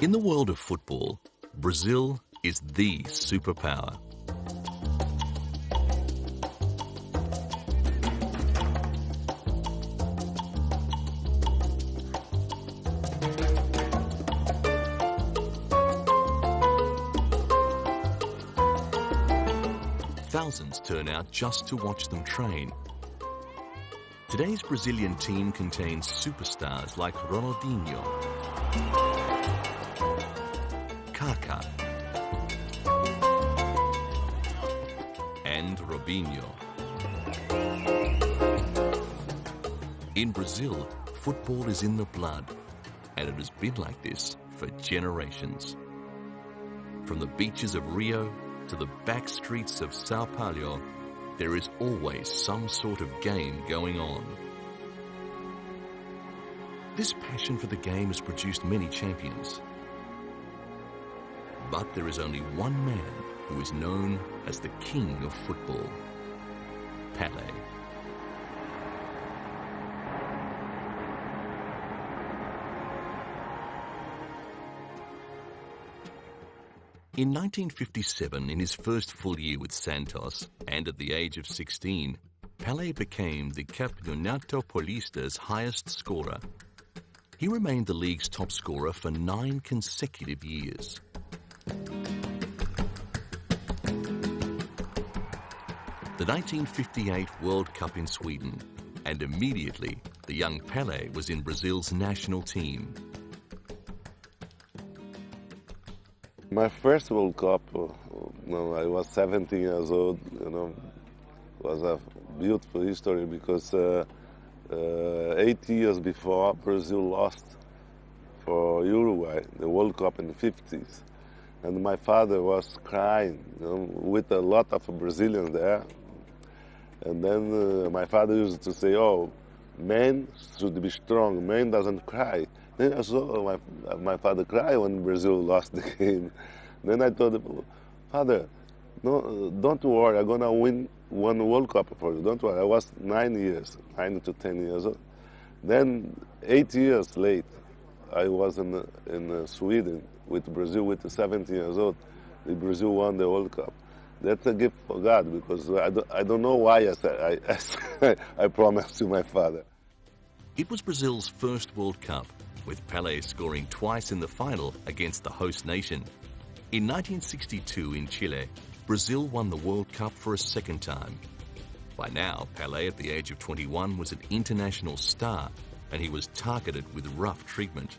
In the world of football, Brazil is the superpower. Thousands turn out just to watch them train. Today's Brazilian team contains superstars like Ronaldinho, Kaká, and Robinho. In Brazil, football is in the blood, and it has been like this for generations. From the beaches of Rio to the back streets of Sao Paulo, there is always some sort of game going on. This passion for the game has produced many champions. But there is only one man who is known as the king of football, Pelé. In 1957, in his first full year with Santos, and at the age of 16, Pelé became the Campeonato Paulista's highest scorer. He remained the league's top scorer for 9 consecutive years. The 1958 World Cup in Sweden, and immediately the young Pelé was in Brazil's national team. My first World Cup, I was 17 years old, was a beautiful history because 8 years before, Brazil lost for Uruguay, the World Cup in the 50s. And my father was crying, with a lot of Brazilians there. And then my father used to say, "Oh, men should be strong, men doesn't cry." Then I saw my father cry when Brazil lost the game. Then I told him, "Father, no, don't worry, I'm gonna win one World Cup for you, don't worry." I was 9 to 10 years old. Then 8 years late, I was in Sweden with Brazil with 17 years old. Brazil won the World Cup. That's a gift for God, because I don't know why I promised to my father. It was Brazil's first World Cup, with Pelé scoring twice in the final against the host nation. In 1962 in Chile, Brazil won the World Cup for a second time. By now, Pelé, at the age of 21, was an international star, and he was targeted with rough treatment.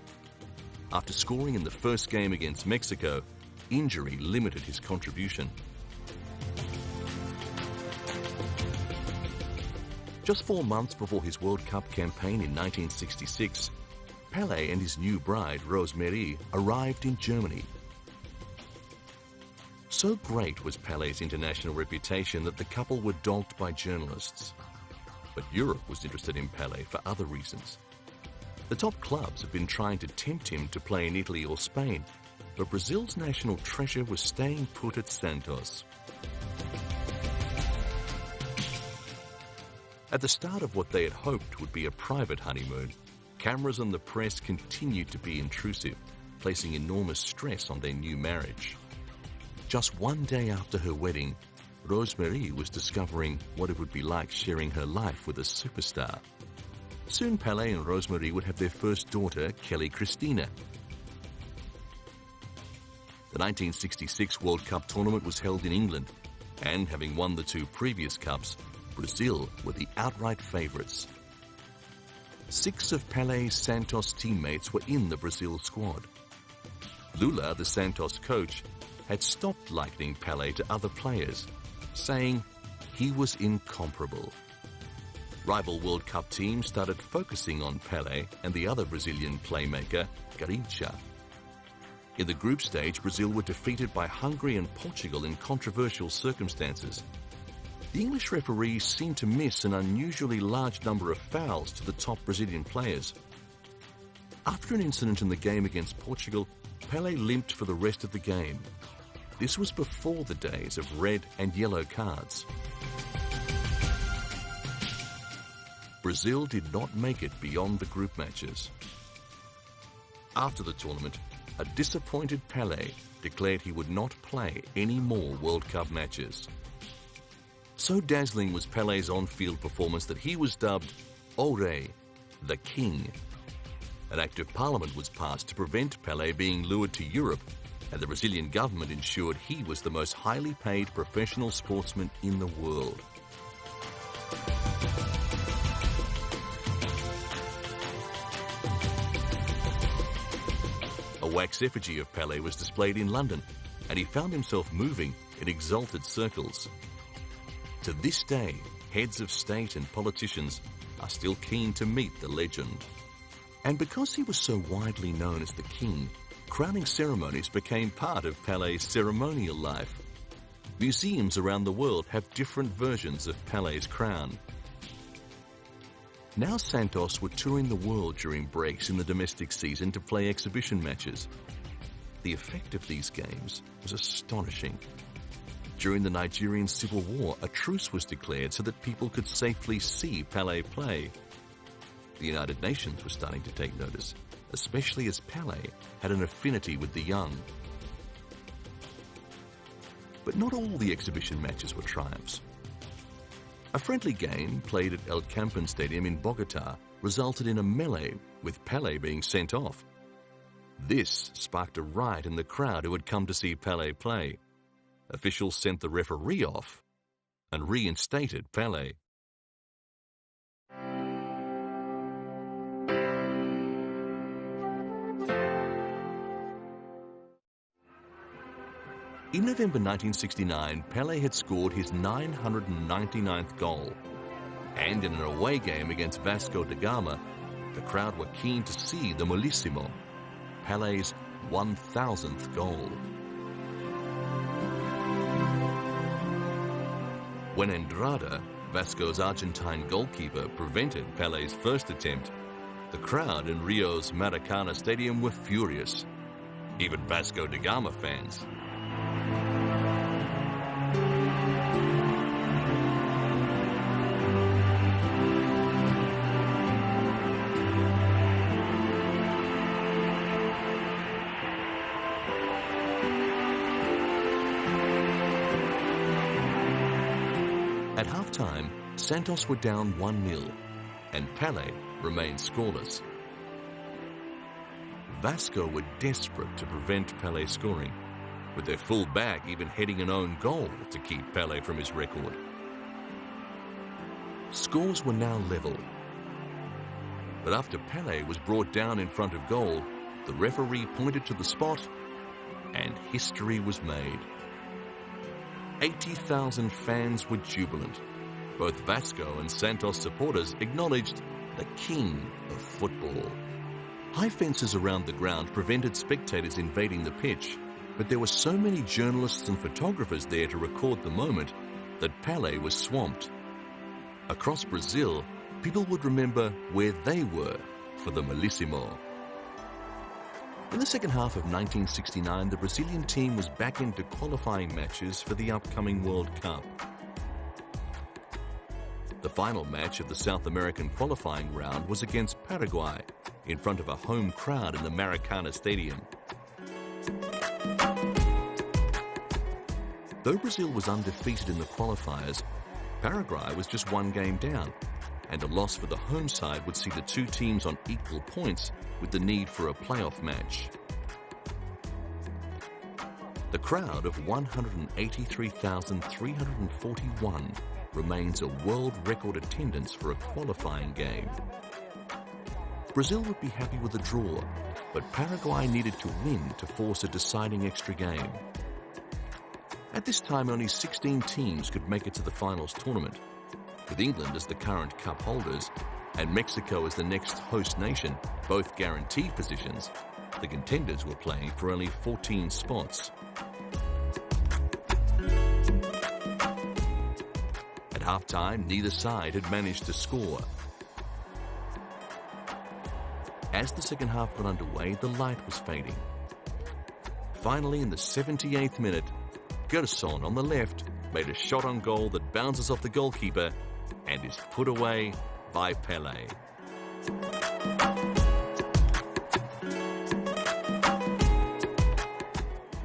After scoring in the first game against Mexico, injury limited his contribution. Just 4 months before his World Cup campaign in 1966, Pelé and his new bride, Rosemary, arrived in Germany. So great was Pelé's international reputation that the couple were dogged by journalists. But Europe was interested in Pelé for other reasons. The top clubs have been trying to tempt him to play in Italy or Spain, but Brazil's national treasure was staying put at Santos. At the start of what they had hoped would be a private honeymoon, cameras and the press continued to be intrusive, placing enormous stress on their new marriage. Just one day after her wedding, Rosemary was discovering what it would be like sharing her life with a superstar. Soon Pelé and Rosemary would have their first daughter, Kelly Cristina. The 1966 World Cup tournament was held in England, and having won the 2 previous cups, Brazil were the outright favourites. 6 of Pelé's Santos teammates were in the Brazil squad. Lula, the Santos coach, had stopped likening Pelé to other players, saying he was incomparable. Rival World Cup teams started focusing on Pelé and the other Brazilian playmaker, Garrincha. In the group stage, Brazil were defeated by Hungary and Portugal in controversial circumstances. The English referees seemed to miss an unusually large number of fouls to the top Brazilian players. After an incident in the game against Portugal, Pelé limped for the rest of the game. This was before the days of red and yellow cards. Brazil did not make it beyond the group matches. After the tournament, a disappointed Pelé declared he would not play any more World Cup matches. So dazzling was Pelé's on-field performance that he was dubbed O Rei, the King. An act of parliament was passed to prevent Pelé being lured to Europe, and the Brazilian government ensured he was the most highly paid professional sportsman in the world. A wax effigy of Pelé was displayed in London, and he found himself moving in exalted circles. To this day, heads of state and politicians are still keen to meet the legend. And because he was so widely known as the King, crowning ceremonies became part of Pelé's ceremonial life. Museums around the world have different versions of Pelé's crown. Now Santos were touring the world during breaks in the domestic season to play exhibition matches. The effect of these games was astonishing. During the Nigerian Civil War, a truce was declared so that people could safely see Pelé play. The United Nations was starting to take notice, especially as Pelé had an affinity with the young. But not all the exhibition matches were triumphs. A friendly game played at El Campan Stadium in Bogota resulted in a melee, with Pelé being sent off. This sparked a riot in the crowd who had come to see Pelé play. Officials sent the referee off and reinstated Pelé. In November 1969, Pelé had scored his 999th goal. And in an away game against Vasco da Gama, the crowd were keen to see the Molissimo, Pelé's 1,000th goal. When Andrada, Vasco's Argentine goalkeeper, prevented Pelé's first attempt, the crowd in Rio's Maracana Stadium were furious. Even Vasco da Gama fans. At half-time, Santos were down 1-0, and Pelé remained scoreless. Vasco were desperate to prevent Pelé scoring, with their full back even heading an own goal to keep Pelé from his record. Scores were now level. But after Pelé was brought down in front of goal, the referee pointed to the spot, and history was made. 80,000 fans were jubilant. Both Vasco and Santos supporters acknowledged the king of football. High fences around the ground prevented spectators invading the pitch, but there were so many journalists and photographers there to record the moment that Pelé was swamped. Across Brazil, people would remember where they were for the Molissimo. In the second half of 1969, the Brazilian team was back into qualifying matches for the upcoming World Cup. The final match of the South American qualifying round was against Paraguay, in front of a home crowd in the Maracana Stadium. Though Brazil was undefeated in the qualifiers, Paraguay was just one game down, and a loss for the home side would see the two teams on equal points with the need for a playoff match. The crowd of 183,341 remains a world record attendance for a qualifying game. Brazil would be happy with a draw, but Paraguay needed to win to force a deciding extra game. At this time, only 16 teams could make it to the finals tournament. With England as the current cup holders and Mexico as the next host nation, both guaranteed positions, the contenders were playing for only 14 spots. At half-time, neither side had managed to score. As the second half got underway, the light was fading. Finally, in the 78th minute, Gerson on the left made a shot on goal that bounces off the goalkeeper and is put away by Pelé.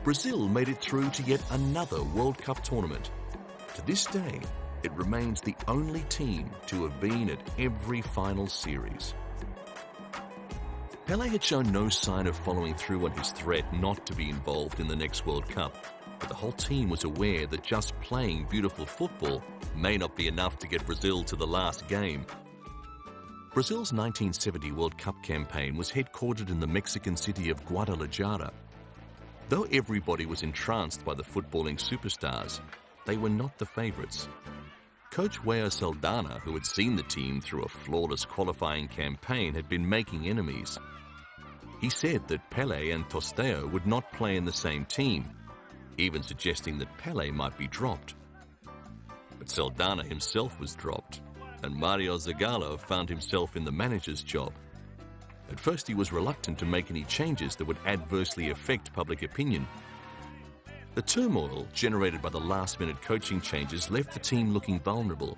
Brazil made it through to yet another World Cup tournament. To this day, it remains the only team to have been at every final series. Pelé had shown no sign of following through on his threat not to be involved in the next World Cup, but the whole team was aware that just playing beautiful football may not be enough to get Brazil to the last game. Brazil's 1970 World Cup campaign was headquartered in the Mexican city of Guadalajara. Though everybody was entranced by the footballing superstars, they were not the favourites. Coach João Saldanha, who had seen the team through a flawless qualifying campaign, had been making enemies. He said that Pelé and Tostão would not play in the same team, even suggesting that Pelé might be dropped. But Saldanha himself was dropped, and Mario Zagallo found himself in the manager's job. At first, he was reluctant to make any changes that would adversely affect public opinion. The turmoil generated by the last-minute coaching changes left the team looking vulnerable.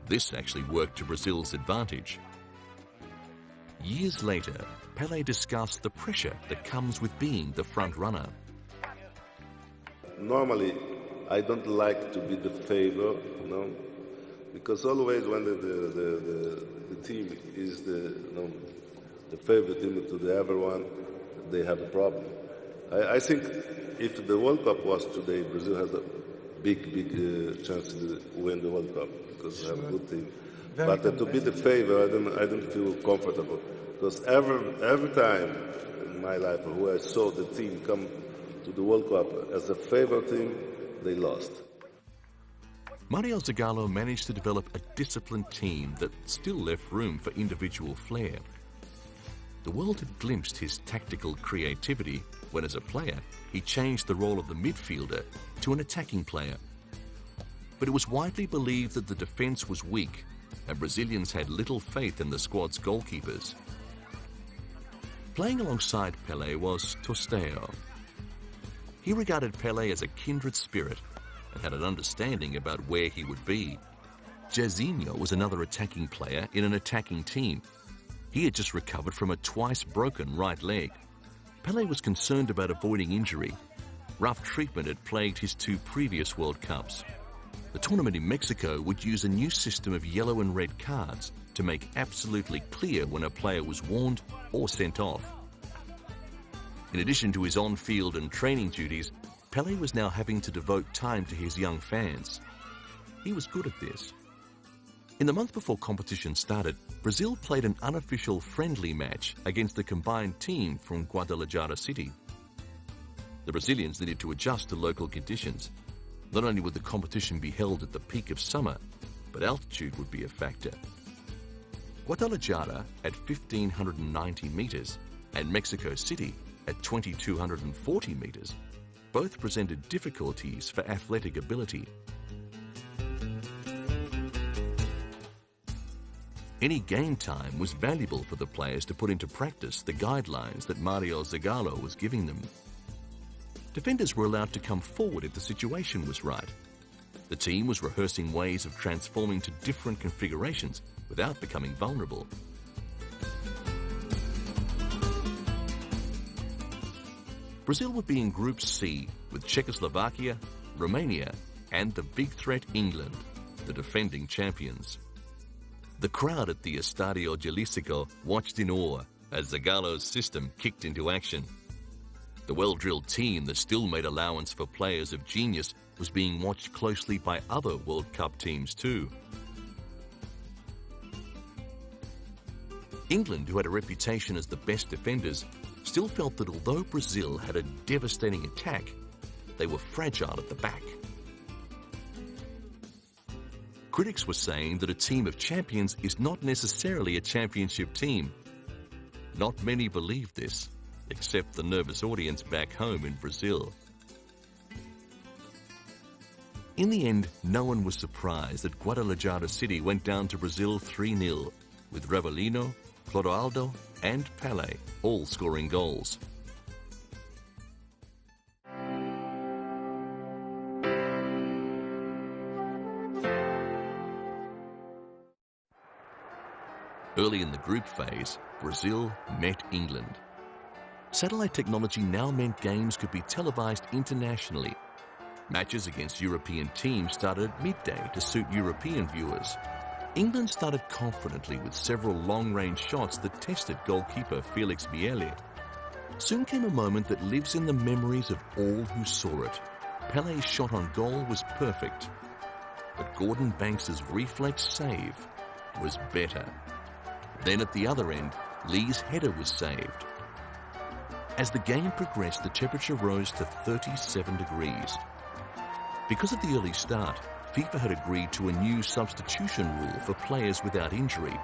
This actually worked to Brazil's advantage. Years later, Pelé discussed the pressure that comes with being the front runner. Normally, I don't like to be the favor, because always when the team is the favorite team to everyone, they have a problem. I think if the World Cup was today, Brazil has a big chance to win the World Cup because they have a good team. But to be the favor, I don't feel comfortable because every time in my life where I saw the team come to the World Cup as a favorite team, they lost. Mario Zagallo managed to develop a disciplined team that still left room for individual flair. The world had glimpsed his tactical creativity when, as a player, he changed the role of the midfielder to an attacking player. But it was widely believed that the defence was weak, and Brazilians had little faith in the squad's goalkeepers. Playing alongside Pelé was Tostão. He regarded Pelé as a kindred spirit and had an understanding about where he would be. Jairzinho was another attacking player in an attacking team. He had just recovered from a twice broken right leg. Pelé was concerned about avoiding injury. Rough treatment had plagued his two previous World Cups. The tournament in Mexico would use a new system of yellow and red cards to make absolutely clear when a player was warned or sent off. In addition to his on-field and training duties, Pelé was now having to devote time to his young fans. He was good at this. In the month before competition started, Brazil played an unofficial friendly match against the combined team from Guadalajara City. The Brazilians needed to adjust to local conditions. Not only would the competition be held at the peak of summer, but altitude would be a factor. Guadalajara at 1,590 meters and Mexico City at 2,240 meters both presented difficulties for athletic ability. Any game time was valuable for the players to put into practice the guidelines that Mario Zagallo was giving them. Defenders were allowed to come forward if the situation was right. The team was rehearsing ways of transforming to different configurations without becoming vulnerable. Brazil would be in Group C with Czechoslovakia, Romania, and the big threat England, the defending champions. The crowd at the Estadio Jalisco watched in awe as Zagallo's system kicked into action. The well-drilled team that still made allowance for players of genius was being watched closely by other World Cup teams too. England, who had a reputation as the best defenders, still felt that although Brazil had a devastating attack, they were fragile at the back. Critics were saying that a team of champions is not necessarily a championship team. Not many believed this, except the nervous audience back home in Brazil. In the end, no one was surprised that Guadalajara City went down to Brazil 3-0, with Rivelino, Clodoaldo and Pelé all scoring goals. Early in the group phase, Brazil met England. Satellite technology now meant games could be televised internationally. Matches against European teams started at midday to suit European viewers. England started confidently with several long-range shots that tested goalkeeper Felix Miele. Soon came a moment that lives in the memories of all who saw it. Pelé's shot on goal was perfect, but Gordon Banks's reflex save was better. Then at the other end, Lee's header was saved. As the game progressed, the temperature rose to 37 degrees. Because of the early start, FIFA had agreed to a new substitution rule for players without injury.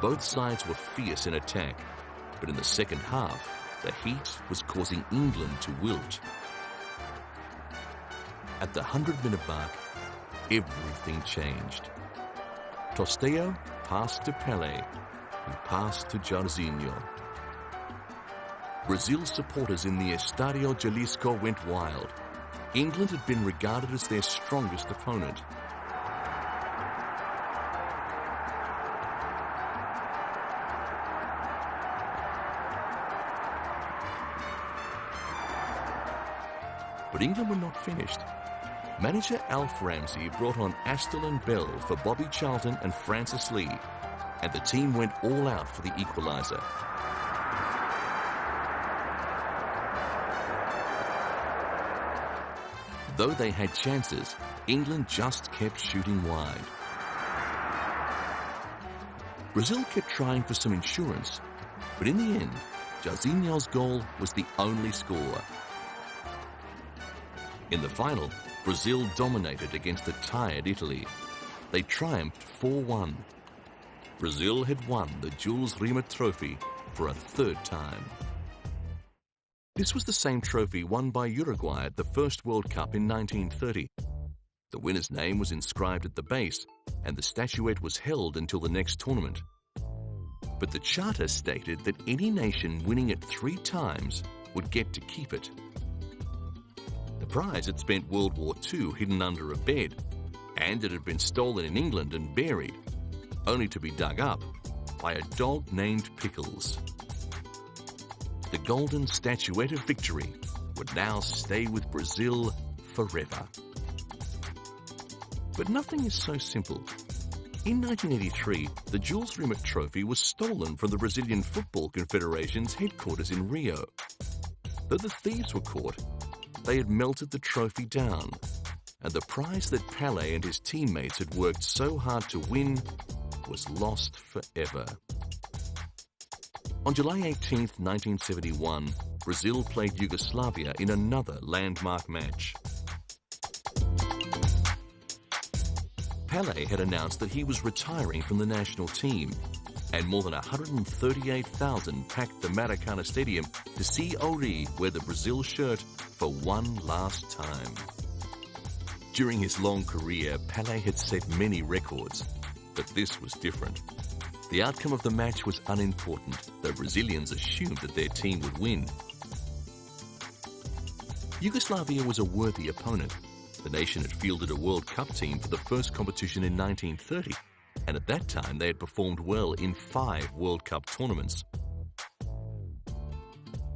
Both sides were fierce in attack, but in the second half, the heat was causing England to wilt. At the 100-minute mark, everything changed. Tosteo passed to Pelé, who passed to Jairzinho. Brazil's supporters in the Estadio Jalisco went wild. England had been regarded as their strongest opponent. But England were not finished. Manager Alf Ramsey brought on Astle and Bell for Bobby Charlton and Francis Lee, and the team went all out for the equaliser. Though they had chances, England just kept shooting wide. Brazil kept trying for some insurance, but in the end, Jairzinho's goal was the only score. In the final, Brazil dominated against a tired Italy. They triumphed 4-1. Brazil had won the Jules Rimet Trophy for a third time. This was the same trophy won by Uruguay at the first World Cup in 1930. The winner's name was inscribed at the base, and the statuette was held until the next tournament. But the charter stated that any nation winning it 3 times would get to keep it. The prize had spent World War II hidden under a bed, and it had been stolen in England and buried, only to be dug up by a dog named Pickles. The golden statuette of victory would now stay with Brazil forever. But nothing is so simple. In 1983, the Jules Rimet Trophy was stolen from the Brazilian Football Confederation's headquarters in Rio. Though the thieves were caught, they had melted the trophy down, and the prize that Pelé and his teammates had worked so hard to win was lost forever. On July 18, 1971, Brazil played Yugoslavia in another landmark match. Pelé had announced that he was retiring from the national team, and more than 138,000 packed the Maracanã Stadium to see Ori wear the Brazil shirt for one last time. During his long career, Pelé had set many records, but this was different. The outcome of the match was unimportant, though Brazilians assumed that their team would win. Yugoslavia was a worthy opponent. The nation had fielded a World Cup team for the first competition in 1930, and at that time they had performed well in 5 World Cup tournaments.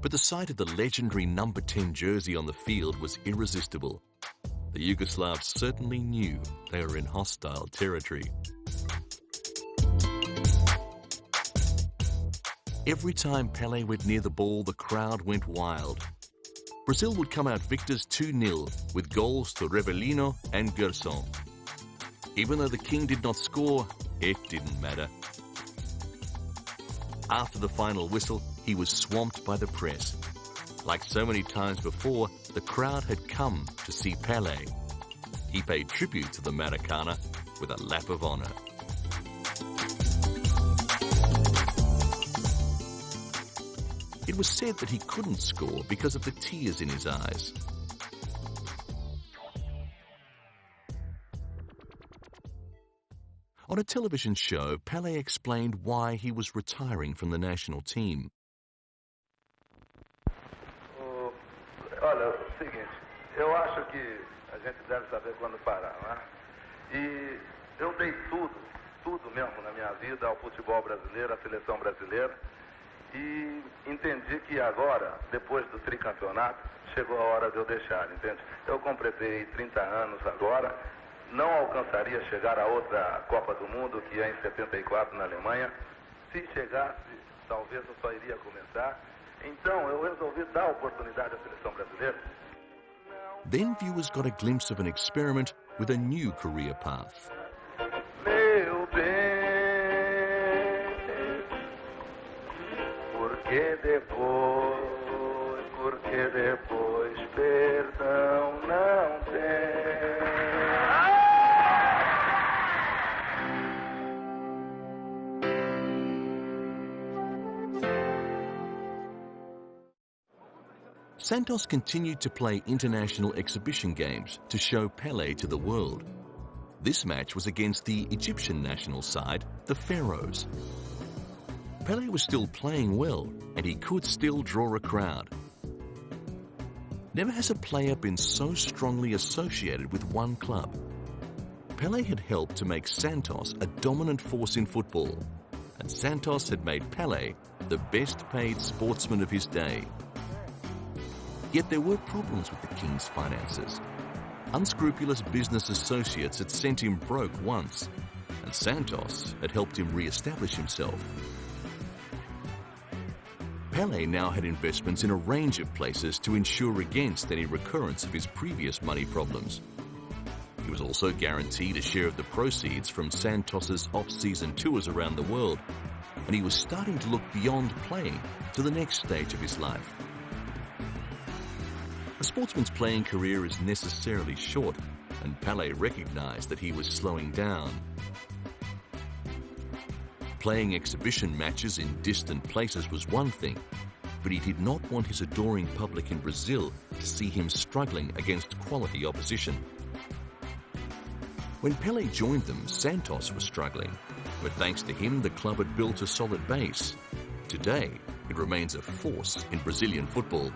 But the sight of the legendary number 10 jersey on the field was irresistible. The Yugoslavs certainly knew they were in hostile territory. Every time Pelé went near the ball, the crowd went wild. Brazil would come out victors 2-0 with goals to Revellino and Gerson. Even though the king did not score, it didn't matter. After the final whistle, he was swamped by the press. Like so many times before, the crowd had come to see Pelé. He paid tribute to the Maracanã with a lap of honor. It was said that he couldn't score because of the tears in his eyes. On a television show, Pelé explained why he was retiring from the national team. Olha, é o seguinte, eu acho que a gente deve saber quando parar, né? E eu dei tudo mesmo na minha vida ao futebol brasileiro, à seleção brasileira. E entendi que agora, depois do tricampeonato, chegou a hora de eu deixar, entende? Eu completei 30 anos agora, não alcançaria chegar a outra Copa do Mundo, que é em 74 na Alemanha. Se chegasse, talvez eu só iria começar. Então eu resolvi dar oportunidade à seleção brasileira. Then viewers got a glimpse of an experiment with a new career path. Meu bem, porque depois perdão não tem. Santos continued to play international exhibition games to show Pelé to the world. This match was against the Egyptian national side, the Pharaohs. Pelé was still playing well, and he could still draw a crowd. Never has a player been so strongly associated with one club. Pelé had helped to make Santos a dominant force in football, and Santos had made Pelé the best-paid sportsman of his day. Yet there were problems with the king's finances. Unscrupulous business associates had sent him broke once, and Santos had helped him re-establish himself. Pelé now had investments in a range of places to ensure against any recurrence of his previous money problems. He was also guaranteed a share of the proceeds from Santos's off-season tours around the world, and he was starting to look beyond playing to the next stage of his life. A sportsman's playing career is necessarily short, and Pelé recognized that he was slowing down. Playing exhibition matches in distant places was one thing, but he did not want his adoring public in Brazil to see him struggling against quality opposition. When Pelé joined them, Santos was struggling, but thanks to him, the club had built a solid base. Today, it remains a force in Brazilian football.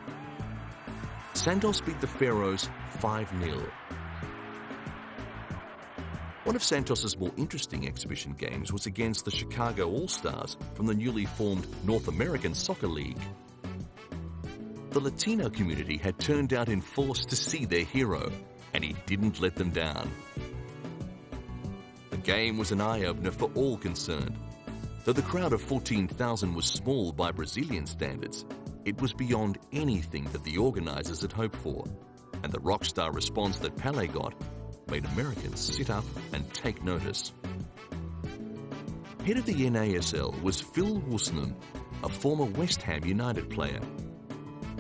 Santos beat the Pharaohs 5-0. One of Santos's more interesting exhibition games was against the Chicago All-Stars from the newly formed North American Soccer League. The Latino community had turned out in force to see their hero, and he didn't let them down. The game was an eye-opener for all concerned. Though the crowd of 14,000 was small by Brazilian standards, it was beyond anything that the organisers had hoped for, and the rockstar response that Pelé got made Americans sit up and take notice. Head of the NASL was Phil Woosnam, a former West Ham United player.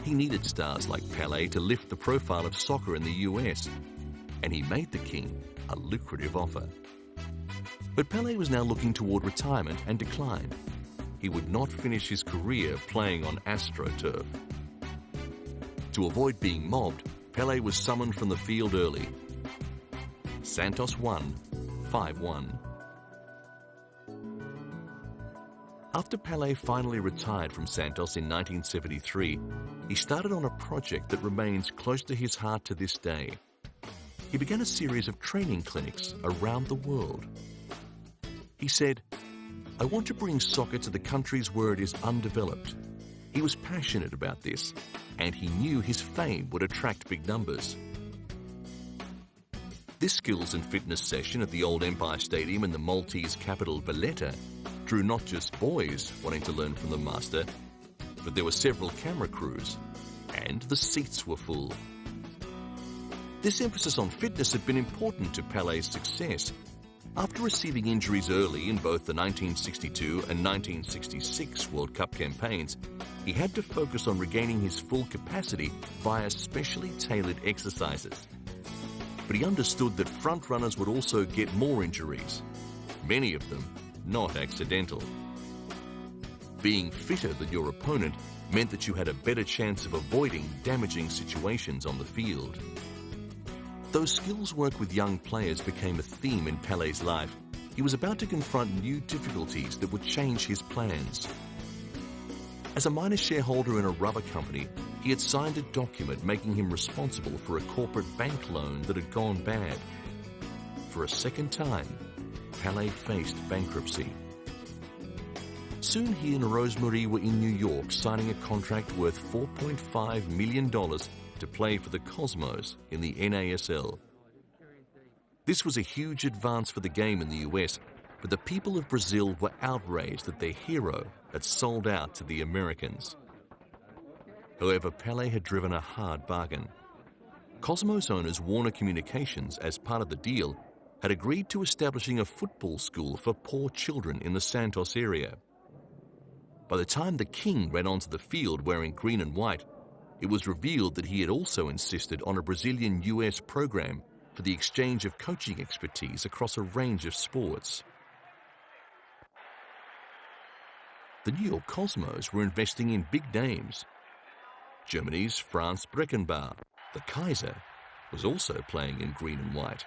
He needed stars like Pelé to lift the profile of soccer in the US, and he made the king a lucrative offer. But Pelé was now looking toward retirement and declined. He would not finish his career playing on AstroTurf. To avoid being mobbed, Pelé was summoned from the field early. Santos won 5-1. After Pelé finally retired from Santos in 1973, he started on a project that remains close to his heart to this day. He began a series of training clinics around the world. He said, "I want to bring soccer to the countries where it is undeveloped." He was passionate about this, and he knew his fame would attract big numbers. This skills and fitness session at the old Empire Stadium in the Maltese capital Valletta drew not just boys wanting to learn from the master, but there were several camera crews, and the seats were full. This emphasis on fitness had been important to Pelé's success. After receiving injuries early in both the 1962 and 1966 World Cup campaigns, he had to focus on regaining his full capacity via specially tailored exercises. But he understood that front-runners would also get more injuries, many of them not accidental. Being fitter than your opponent meant that you had a better chance of avoiding damaging situations on the field. Though skills work with young players became a theme in Pelé's life, he was about to confront new difficulties that would change his plans. As a minor shareholder in a rubber company, he had signed a document making him responsible for a corporate bank loan that had gone bad. For a second time, Pelé faced bankruptcy. Soon he and Rosemary were in New York signing a contract worth $4.5 million to play for the Cosmos in the NASL. This was a huge advance for the game in the US, but the people of Brazil were outraged that their hero had sold out to the Americans. However, Pelé had driven a hard bargain. Cosmos owners Warner Communications, as part of the deal, had agreed to establishing a football school for poor children in the Santos area. By the time the king ran onto the field wearing green and white, it was revealed that he had also insisted on a Brazilian-US program for the exchange of coaching expertise across a range of sports. The New York Cosmos were investing in big names. Germany's Franz Beckenbauer, the Kaiser, was also playing in green and white.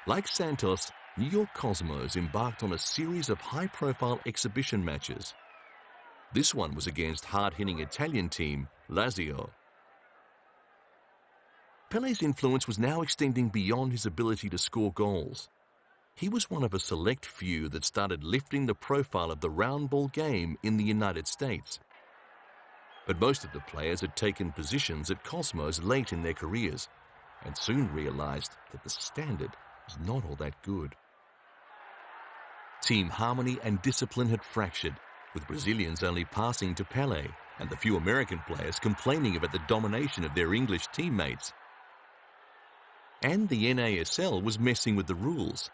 Like Santos, New York Cosmos embarked on a series of high-profile exhibition matches. This one was against hard-hitting Italian team Lazio. Pelé's influence was now extending beyond his ability to score goals. He was one of a select few that started lifting the profile of the round ball game in the United States. But most of the players had taken positions at Cosmos late in their careers and soon realized that the standard was not all that good. Team harmony and discipline had fractured, with Brazilians only passing to Pelé and the few American players complaining about the domination of their English teammates. And the NASL was messing with the rules.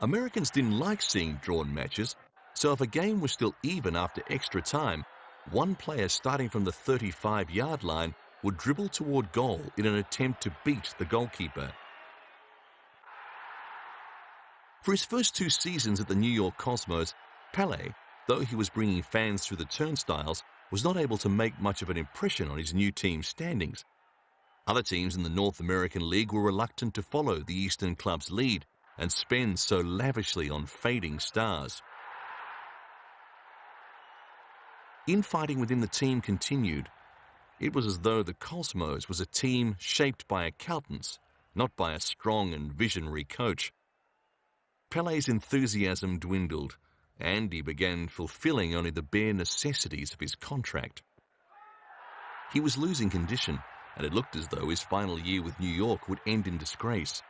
Americans didn't like seeing drawn matches, so if a game was still even after extra time, one player starting from the 35-yard line would dribble toward goal in an attempt to beat the goalkeeper. For his first 2 seasons at the New York Cosmos, Pelé, though he was bringing fans through the turnstiles, was not able to make much of an impression on his new team's standings. Other teams in the North American League were reluctant to follow the Eastern club's lead and spend so lavishly on fading stars. Infighting within the team continued. It was as though the Cosmos was a team shaped by accountants, not by a strong and visionary coach. Pelé's enthusiasm dwindled, and he began fulfilling only the bare necessities of his contract. He was losing condition, and it looked as though his final year with New York would end in disgrace.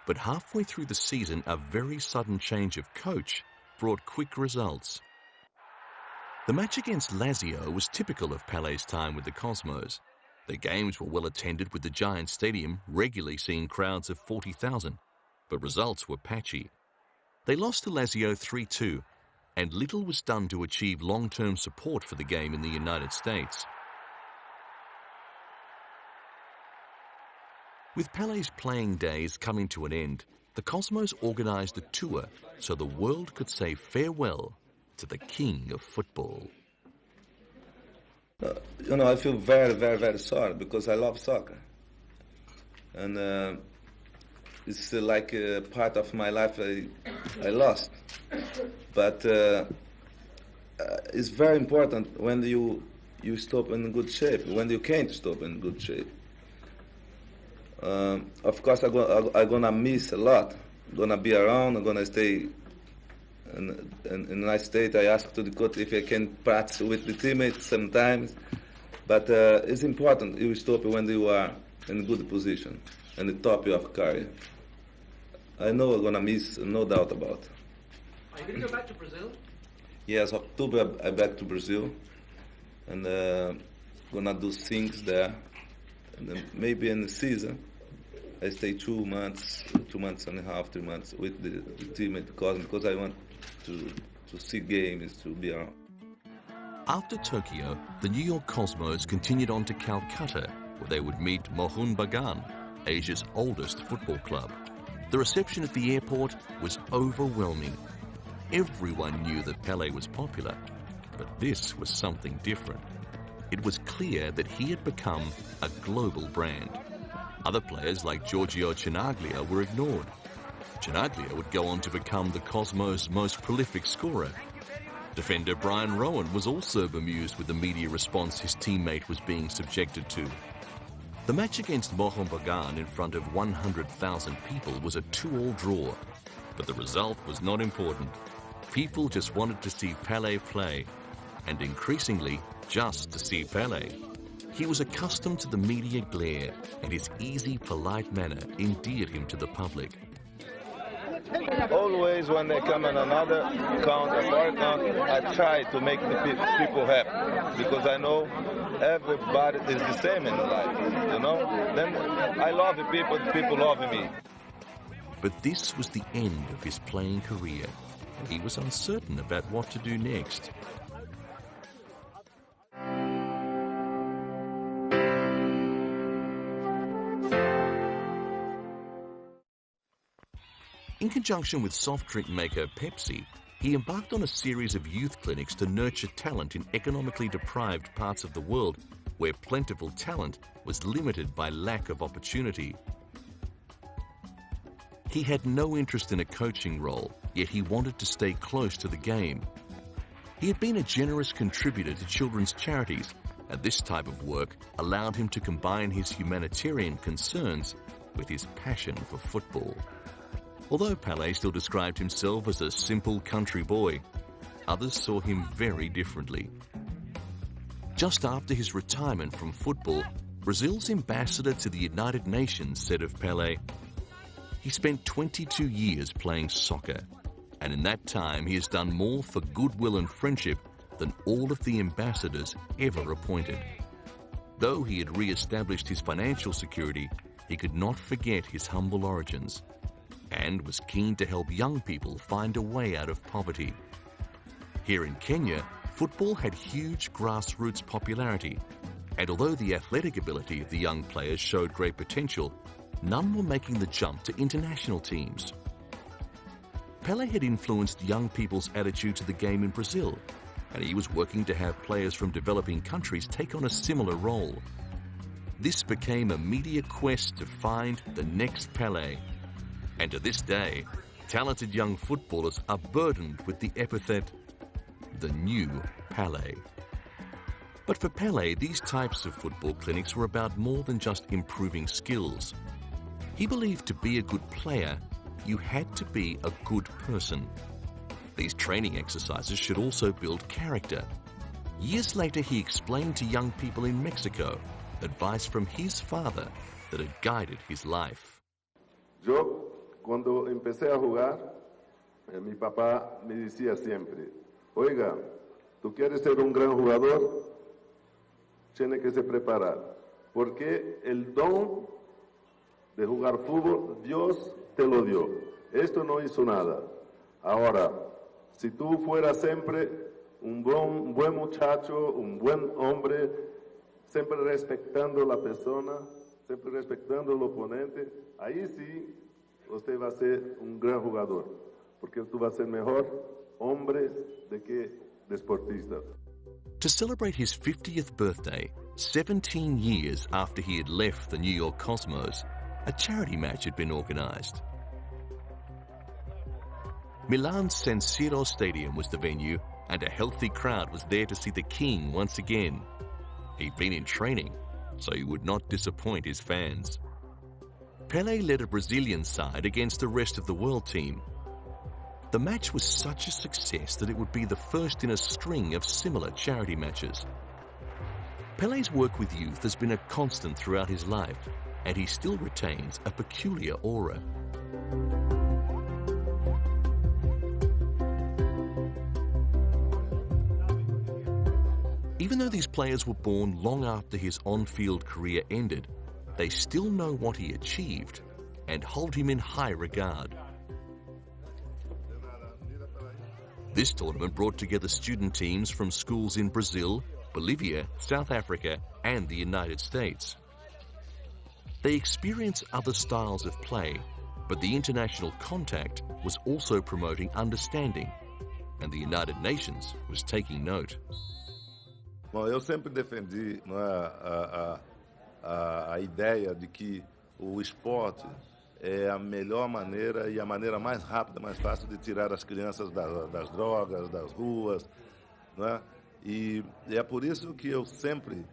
But halfway through the season, a very sudden change of coach brought quick results. The match against Lazio was typical of Pelé's time with the Cosmos. Their games were well attended, with the giant stadium regularly seeing crowds of 40,000, but results were patchy. They lost to Lazio 3-2, and little was done to achieve long-term support for the game in the United States. With Pelé's playing days coming to an end, the Cosmos organized a tour so the world could say farewell to the king of football. I feel very, very, very sorry because I love soccer. And it's like a part of my life I lost. But it's very important when you stop in good shape, when you can't stop in good shape. Of course, I'm gonna miss a lot. I'm gonna be around. I'm gonna stay in a nice state. I asked to the coach if I can practice with the teammates sometimes. But it's important you stop when you are in a good position, in the top of your career. I know I'm gonna miss, no doubt about it. Are you going to go back to Brazil? Yes, October I'm back to Brazil, and gonna do things there. And then maybe in the season, I stay 2 months and a half, 3 months with the team at the Cosmos because I want to see games, to be around. After Tokyo, the New York Cosmos continued on to Calcutta, where they would meet Mohun Bagan, Asia's oldest football club. The reception at the airport was overwhelming. Everyone knew that Pelé was popular, but this was something different. It was clear that he had become a global brand. Other players like Giorgio Chinaglia were ignored. Chinaglia would go on to become the Cosmos' most prolific scorer. Defender Brian Rowan was also bemused with the media response his teammate was being subjected to. The match against Mohun Bagan in front of 100,000 people was a 2-2 draw, but the result was not important. People just wanted to see Pelé play, and increasingly just to see Pelé. He was accustomed to the media glare, and his easy, polite manner endeared him to the public. Always when they come in another country, foreign country, I try to make the people happy, because I know everybody is the same in life, you know? Then I love the people love me. But this was the end of his playing career, and he was uncertain about what to do next. In conjunction with soft drink maker Pepsi, he embarked on a series of youth clinics to nurture talent in economically deprived parts of the world where plentiful talent was limited by lack of opportunity. He had no interest in a coaching role, yet he wanted to stay close to the game. He had been a generous contributor to children's charities, and this type of work allowed him to combine his humanitarian concerns with his passion for football. Although Pelé still described himself as a simple country boy, others saw him very differently. Just after his retirement from football, Brazil's ambassador to the United Nations said of Pelé, "He spent 22 years playing soccer, and in that time he has done more for goodwill and friendship than all of the ambassadors ever appointed." Though he had re-established his financial security, he could not forget his humble origins, and was keen to help young people find a way out of poverty. Here in Kenya, football had huge grassroots popularity, and although the athletic ability of the young players showed great potential, none were making the jump to international teams. Pelé had influenced young people's attitude to the game in Brazil, and he was working to have players from developing countries take on a similar role. This became a media quest to find the next Pelé. And to this day, talented young footballers are burdened with the epithet, the new Pelé. But for Pelé, these types of football clinics were about more than just improving skills. He believed to be a good player, you had to be a good person. These training exercises should also build character. Years later, he explained to young people in Mexico advice from his father that had guided his life. Cuando empecé a jugar, mi papá me decía siempre, oiga, tú quieres ser un gran jugador, tienes que se preparar, porque el don de jugar fútbol, Dios te lo dio. Esto no hizo nada. Ahora, si tú fueras siempre un buen muchacho, un buen hombre, siempre respetando la persona, siempre respetando el oponente, ahí sí, usted va a ser un gran jugador, porque tú vas a ser mejor hombre de que deportista. To celebrate his 50th birthday, 17 years after he had left the New York Cosmos, a charity match had been organized. Milan's San Siro Stadium was the venue, and a healthy crowd was there to see the king once again. He'd been in training, so he would not disappoint his fans. Pelé led a Brazilian side against the rest of the world team. The match was such a success that it would be the first in a string of similar charity matches. Pelé's work with youth has been a constant throughout his life, and he still retains a peculiar aura. Even though these players were born long after his on-field career ended, they still know what he achieved and hold him in high regard. This tournament brought together student teams from schools in Brazil, Bolivia, South Africa, and the United States. They experienced other styles of play, but the international contact was also promoting understanding, and the United Nations was taking note. Bom, eu sempre defendi a ideia de que o esporte é a melhor maneira e a maneira mais rápida, mais fácil de tirar as crianças das drogas, das ruas, não é? E é por isso que eu sempre,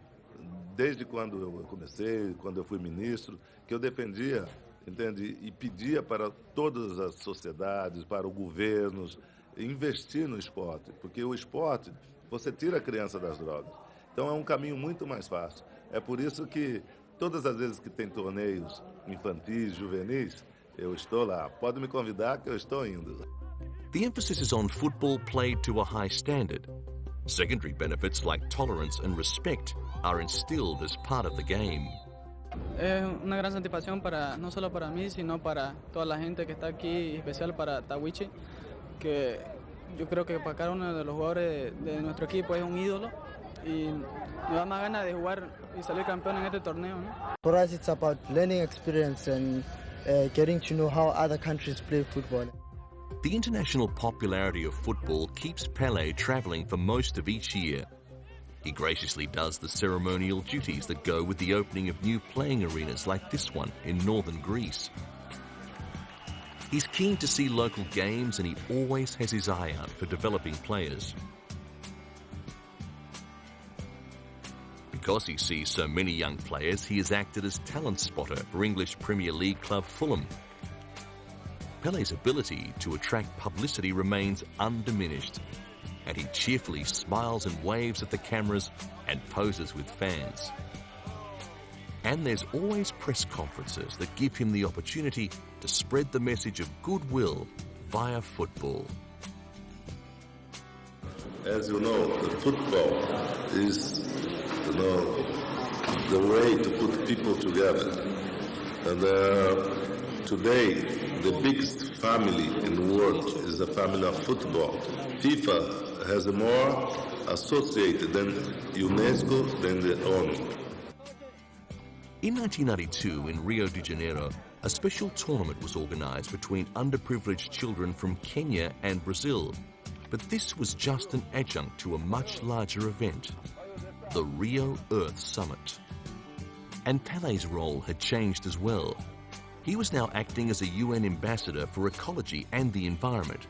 desde quando eu comecei, quando eu fui ministro, que eu defendia, entende? E pedia para todas as sociedades, para os governos, investir no esporte, porque o esporte, você tira a criança das drogas. Então é um caminho muito mais fácil. É por isso que todas as vezes que tem torneios infantis, juvenis, eu estou lá. Pode me convidar que eu estou indo. The emphasis is on football played to a high standard. Secondary benefits like tolerance and respect are instilled as part of the game. Es una gran satisfacción no solo para mí, sino para toda la gente que está aquí, y especial para Tawichi, que yo creo que para cada uno de los jugadores de nuestro equipo es un ídolo y me da más ganas de jugar y salir campeón en este torneo, ¿no? For us, it's about learning experience and getting to know how other countries play football. The international popularity of football keeps Pelé travelling for most of each year. He graciously does the ceremonial duties that go with the opening of new playing arenas like this one in northern Greece. He's keen to see local games and he always has his eye out for developing players. Because he sees so many young players, he has acted as talent spotter for English Premier League club Fulham. Pelé's ability to attract publicity remains undiminished, and he cheerfully smiles and waves at the cameras and poses with fans. And there's always press conferences that give him the opportunity to spread the message of goodwill via football. As you know, the football is, the way to put people together. And today, the biggest family in the world is the family of football. FIFA has more associated than UNESCO, than the ONU. In 1992, in Rio de Janeiro, a special tournament was organized between underprivileged children from Kenya and Brazil. But this was just an adjunct to a much larger event, the Rio Earth Summit. And Pelé's role had changed as well. He was now acting as a UN ambassador for ecology and the environment.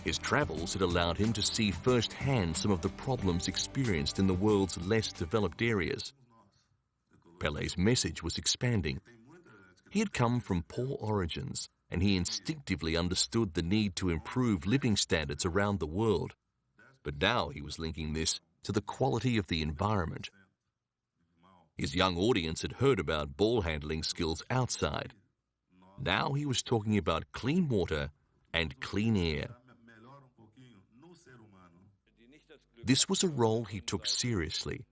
His travels had allowed him to see firsthand some of the problems experienced in the world's less developed areas. Pelé's message was expanding. He had come from poor origins, and he instinctively understood the need to improve living standards around the world. But now he was linking this to the quality of the environment. His young audience had heard about ball handling skills outside. Now he was talking about clean water and clean air. This was a role he took seriously.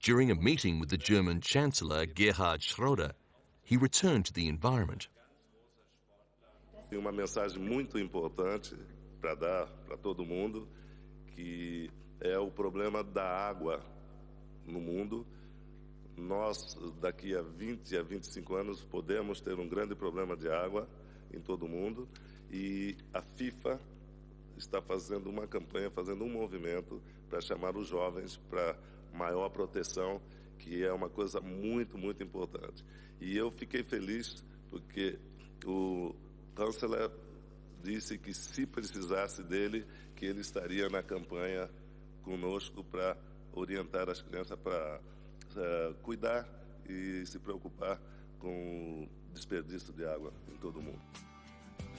During a meeting with the German Chancellor Gerhard Schröder, he returned to the environment. Tem uma mensagem muito importante para dar para todo mundo, que é o problema da água no mundo. Nós, daqui a 20 a 25 anos, podemos ter um grande problema de água em todo o mundo, e a FIFA está fazendo uma campanha, fazendo um movimento para chamar os jovens para maior proteção, que é uma coisa muito, muito importante. E eu fiquei feliz porque o chanceler disse que se precisasse dele, que ele estaria na campanha conosco para orientar as crianças para cuidar e se preocupar com o desperdício de água em todo o mundo.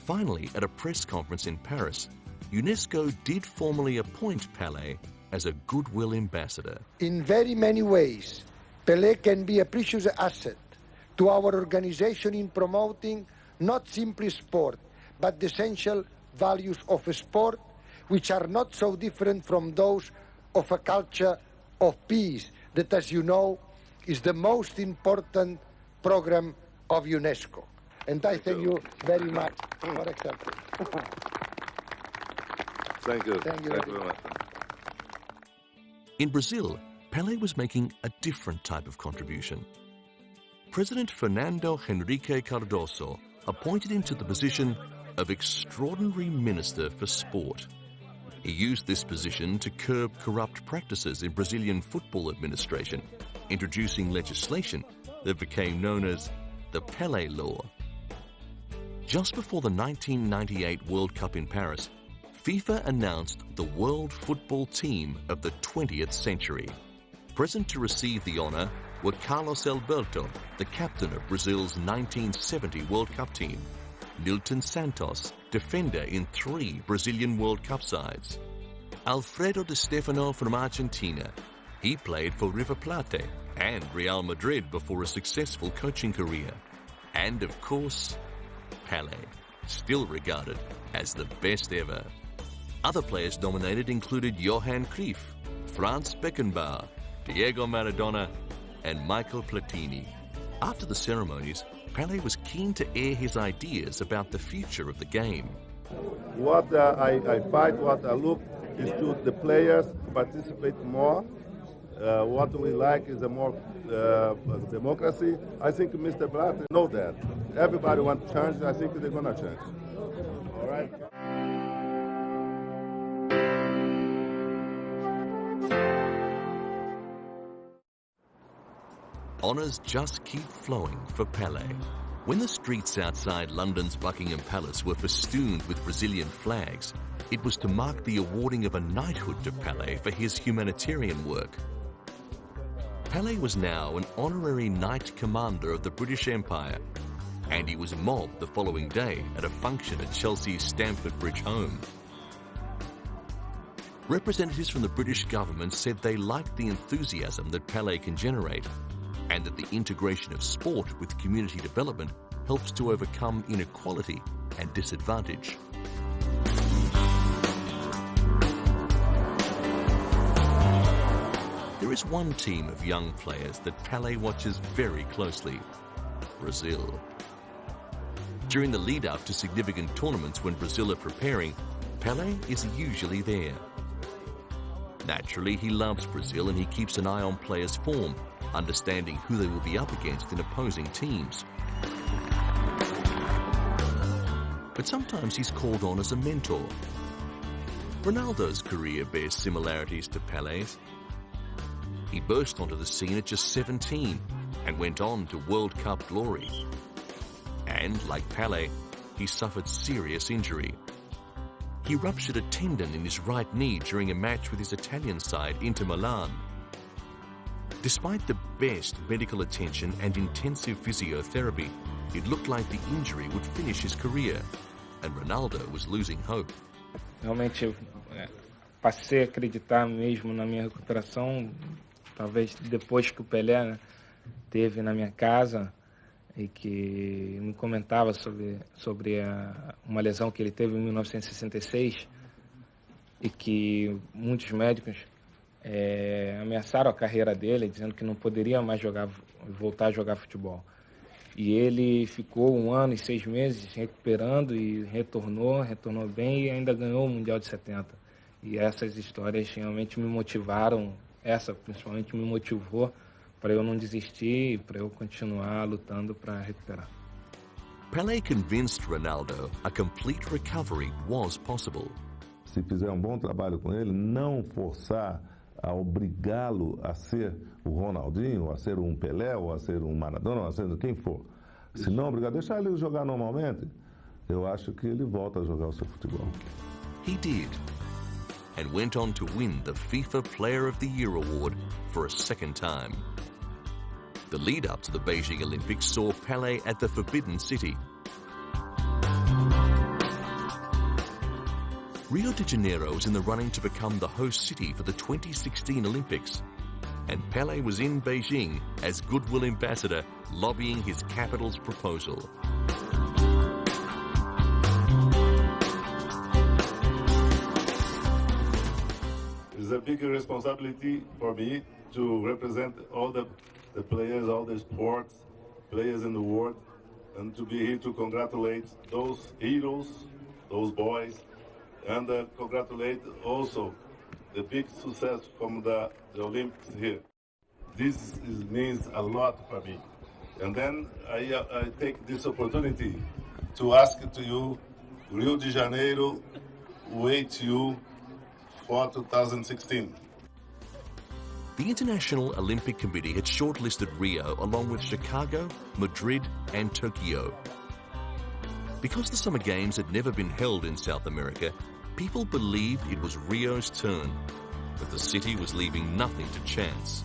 Finally, at a press conference in Paris, UNESCO did formally appoint Pelé as a goodwill ambassador. In very many ways, Pelé can be a precious asset to our organization in promoting not simply sport, but the essential values of sport, which are not so different from those of a culture of peace, that, as you know, is the most important program of UNESCO. And I thank you very much for accepting. Thank you. Thank you very much. In Brazil, Pelé was making a different type of contribution. President Fernando Henrique Cardoso appointed him to the position of Extraordinary Minister for Sport. He used this position to curb corrupt practices in Brazilian football administration, introducing legislation that became known as the Pelé Law. Just before the 1998 World Cup in Paris, FIFA announced the World Football Team of the 20th century. Present to receive the honor were Carlos Alberto, the captain of Brazil's 1970 World Cup team, Nilton Santos, defender in 3 Brazilian World Cup sides. Alfredo Di Stefano from Argentina. He played for River Plate and Real Madrid before a successful coaching career. And of course, Pelé, still regarded as the best ever. Other players nominated included Johan Cruyff, Franz Beckenbauer, Diego Maradona, and Michael Platini. After the ceremonies, Pelé was keen to air his ideas about the future of the game. What I fight, what I look, is to the players participate more. What we like is a more democracy. I think Mr. Blatter knows that. Everybody wants to change. I think they're going to change. All right? Honours just keep flowing for Pelé. When the streets outside London's Buckingham Palace were festooned with Brazilian flags, it was to mark the awarding of a knighthood to Pelé for his humanitarian work. Pelé was now an honorary Knight Commander of the British Empire, and he was mobbed the following day at a function at Chelsea's Stamford Bridge home. Representatives from the British government said they liked the enthusiasm that Pelé can generate, and that the integration of sport with community development helps to overcome inequality and disadvantage. There is one team of young players that Pelé watches very closely: Brazil. During the lead-up to significant tournaments when Brazil are preparing, Pelé is usually there. Naturally, he loves Brazil and he keeps an eye on players' form, understanding who they will be up against in opposing teams. But sometimes he's called on as a mentor. Ronaldo's career bears similarities to Pelé's. He burst onto the scene at just 17 and went on to World Cup glory. And, like Pelé, he suffered serious injury. He ruptured a tendon in his right knee during a match with his Italian side, Inter Milan. Despite the best medical attention and intensive physiotherapy, it looked like the injury would finish his career, and Ronaldo was losing hope. Realmente passei a acreditar mesmo na minha recuperação, talvez depois que o Pelé teve na minha casa e que me comentava sobre uma lesão que ele teve em 1966 e que muitos médicos ameaçaram a carreira dele, dizendo que não poderia mais voltar a jogar futebol. E ele ficou 1 ano e 6 meses recuperando e retornou bem e ainda ganhou o Mundial de 70. E essas histórias realmente me motivaram, essa principalmente me motivou para eu não desistir e para eu continuar lutando para recuperar. Pelé convinced Ronaldo a complete recovery was possible. Se fizer um bom trabalho com ele, não forçar a obrigá-lo a ser o Ronaldinho, a ser um Pelé, ou a ser um Maradona, ou a ser quem for. Se não obrigar, deixar ele jogar normalmente, eu acho que ele volta a jogar o seu futebol. He did, and went on to win the FIFA Player of the Year award for a second time. The lead-up to the Beijing Olympics saw Pelé at the Forbidden City. Rio de Janeiro was in the running to become the host city for the 2016 Olympics, and Pelé was in Beijing as goodwill ambassador, lobbying his capital's proposal. It's a big responsibility for me to represent all the players, all the sports players in the world, and to be here to congratulate those heroes, those boys, and congratulate also the big success from the Olympics here. This means a lot for me. And then I take this opportunity to ask to you, Rio de Janeiro waits you for 2016. The International Olympic Committee had shortlisted Rio along with Chicago, Madrid, and Tokyo. Because the Summer Games had never been held in South America, people believed it was Rio's turn, but the city was leaving nothing to chance.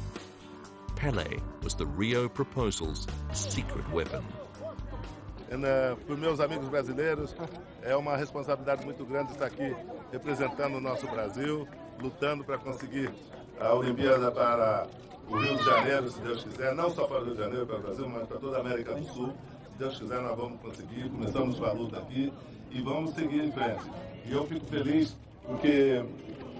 Pelé was the Rio proposal's secret weapon. Para meus amigos brasileiros, é uma responsabilidade muito grande estar aqui representando o nosso Brasil, lutando para conseguir a Olimpíada para o Rio de Janeiro, se Deus quiser, não só para o Rio de Janeiro, para o Brasil, mas para toda a América do Sul. Se Deus quiser, nós vamos conseguir. Começamos com a luta aqui e vamos seguir em frente. E eu fico feliz porque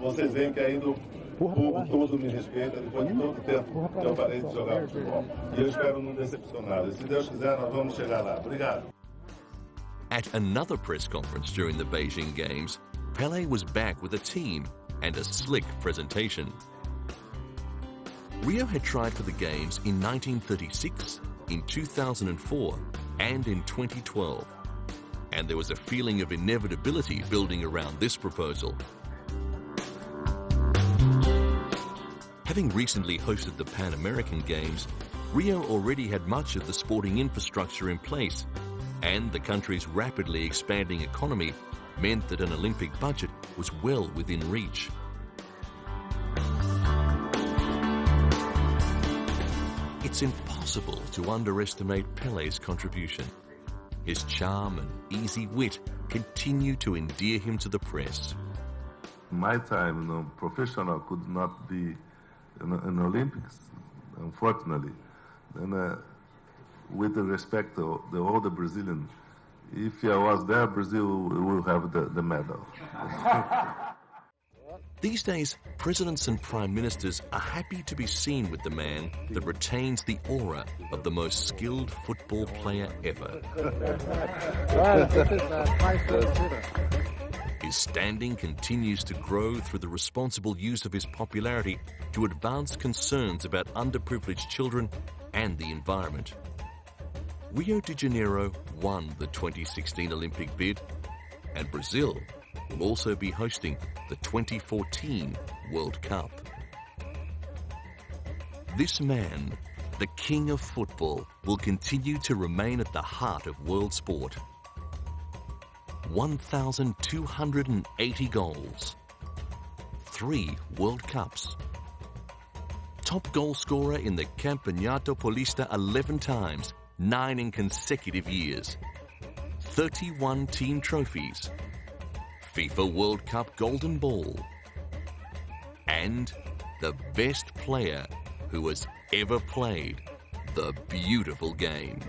vocês veem que ainda o povo todo me respeita depois de todo o tempo que eu parei de jogar futebol. E eu espero não decepcionar. E se Deus quiser, nós vamos chegar lá. Obrigado. At another press conference during the Beijing Games, Pelé was back with a team and a slick presentation. Rio had tried for the Games in 1936, in 2004, and in 2012. And there was a feeling of inevitability building around this proposal. Having recently hosted the Pan American Games, Rio already had much of the sporting infrastructure in place, and the country's rapidly expanding economy meant that an Olympic budget was well within reach. It's impossible to underestimate Pelé's contribution. His charm and easy wit continue to endear him to the press. In my time, professional could not be in Olympics, unfortunately. And with the respect to all the Brazilians, if I was there, Brazil will have the medal. These days, presidents and prime ministers are happy to be seen with the man that retains the aura of the most skilled football player ever. His standing continues to grow through the responsible use of his popularity to advance concerns about underprivileged children and the environment. Rio de Janeiro won the 2016 Olympic bid, and Brazil will also be hosting the 2014 World Cup. This man, the king of football, will continue to remain at the heart of world sport. 1,280 goals, 3 World Cups, top goal scorer in the Campeonato Paulista 11 times, 9 in consecutive years, 31 team trophies, FIFA World Cup Golden Ball, and the best player who has ever played the beautiful game.